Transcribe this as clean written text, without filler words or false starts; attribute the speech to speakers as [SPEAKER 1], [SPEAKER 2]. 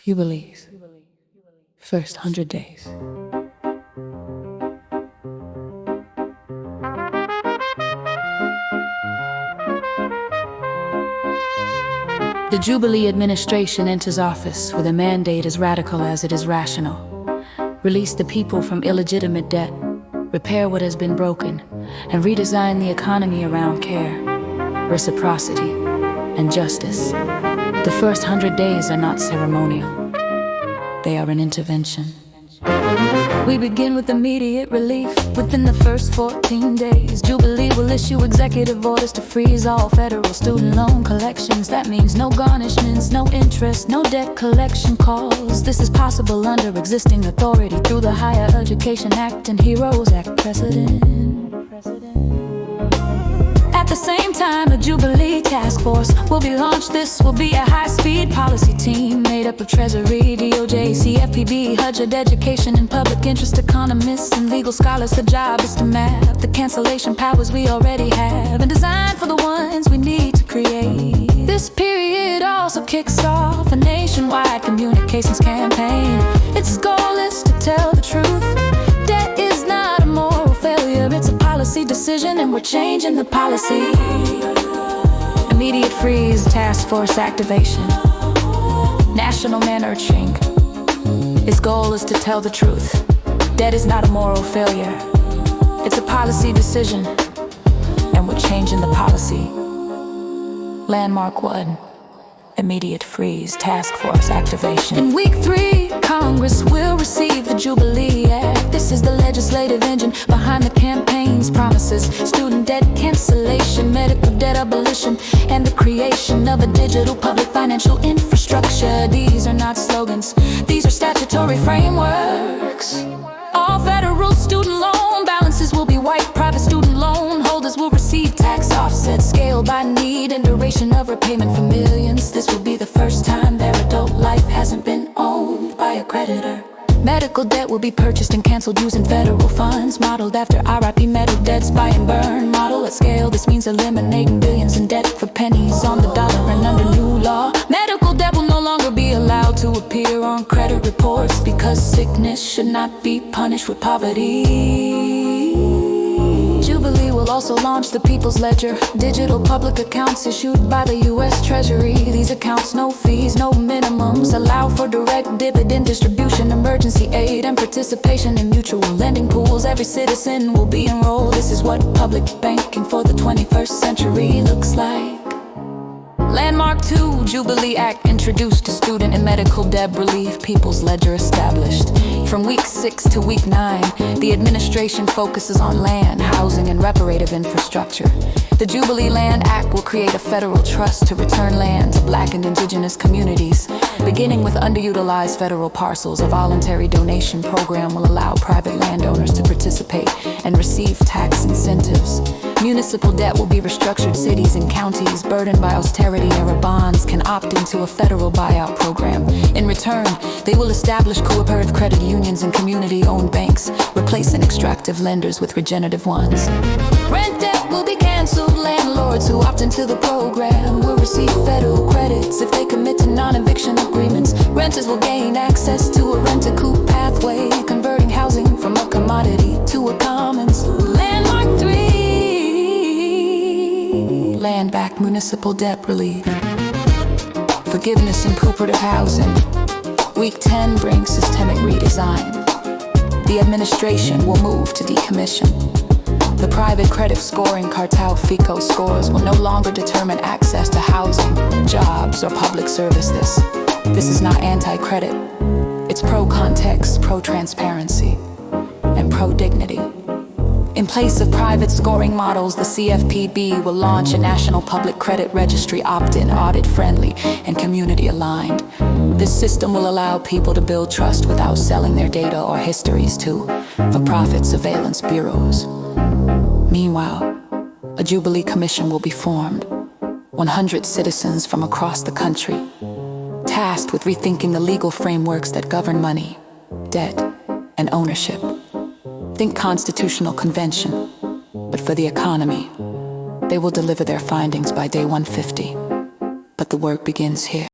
[SPEAKER 1] Jubilees. First 100 days. The Jubilee administration enters office with a mandate as radical as it is rational. Release the people from illegitimate debt, repair what has been broken, and redesign the economy around care, reciprocity, and justice. The first 100 days are not ceremonial. They are an intervention. We begin with immediate relief. Within the first 14 days, Jubilee will issue executive orders to freeze all federal student loan collections. That means no garnishments, no interest, no debt collection calls. This is possible under existing authority through the Higher Education Act and HEROES Act precedent. At the same time, a Jubilee task force will be launched. This will be a high-speed policy team made up of Treasury, DOJ, CFPB, HUD, education, and public interest economists and legal scholars. The job is to map the cancellation powers we already have and design for the ones we need to create. This period also kicks off a nationwide communications campaign. Its goal is to tell the truth. Debt is not a moral failure, it's a policy decision, and we're changing the policy. Immediate freeze, task force activation, national nurturing. Its goal is to tell the truth. Debt is not a moral failure, it's a policy decision, and we're changing the policy. Landmark 1, immediate freeze, task force activation. In week 3, Congress will receive the Jubilee Act. This is the legislative engine behind the campaign's promises. Student debt cancellation, medical debt abolition, and the creation of a digital public financial infrastructure. These are not slogans, these are statutory frameworks. All federal student loan balances will be wiped. Private student loan holders will receive tax offsets scaled by need and duration of repayment for millions. This will be the first time their adult life hasn't been owned by a creditor. Medical debt will be purchased and canceled using federal funds, modeled after RIP metal debts, buy and burn model at scale. This means eliminating billions in debt for pennies on the dollar. And under new law, medical debt will no longer be allowed to appear on credit reports, because sickness should not be punished with poverty. Jubilee will also launch the People's Ledger, digital public accounts issued by the U.S. Treasury. These accounts, no fees, no minimums, allow for direct dividend distribution, emergency aid, and participation in mutual lending pools. Every citizen will be enrolled. This is what public banking for the 21st century looks like. Landmark 2, Jubilee Act introduced to student and medical debt relief. People's Ledger established. From week 6 to week 9, the administration focuses on land, housing, and reparative infrastructure. The Jubilee Land Act will create a federal trust to return land to Black and Indigenous communities. Beginning with underutilized federal parcels, a voluntary donation program will allow private landowners to participate and receive tax incentives. Municipal debt will be restructured. Cities and counties burdened by austerity era bonds can opt into a federal buyout program. In return, they will establish cooperative credit unions and community-owned banks, replacing extractive lenders with regenerative ones. Rent debt will be canceled. Landlords who opt into the program will receive federal credits if they commit to non-eviction agreements. Renters will gain access to a rent-to-coup pathway, converting housing from a commodity to a commons. Landmark 3, land-backed municipal debt relief, forgiveness and cooperative housing. Week 10 brings systemic redesign. The administration will move to decommission. The private credit scoring cartel FICO scores will no longer determine access to housing, jobs, or public services. This is not anti-credit. It's pro-context, pro-transparency, and pro-dignity. In place of private scoring models, the CFPB will launch a national public credit registry, opt-in, audit-friendly, and community-aligned. This system will allow people to build trust without selling their data or histories to for-profit surveillance bureaus. Meanwhile, a Jubilee Commission will be formed. 100 citizens from across the country, tasked with rethinking the legal frameworks that govern money, debt, and ownership. Think constitutional convention, but for the economy. They will deliver their findings by day 150, but the work begins here.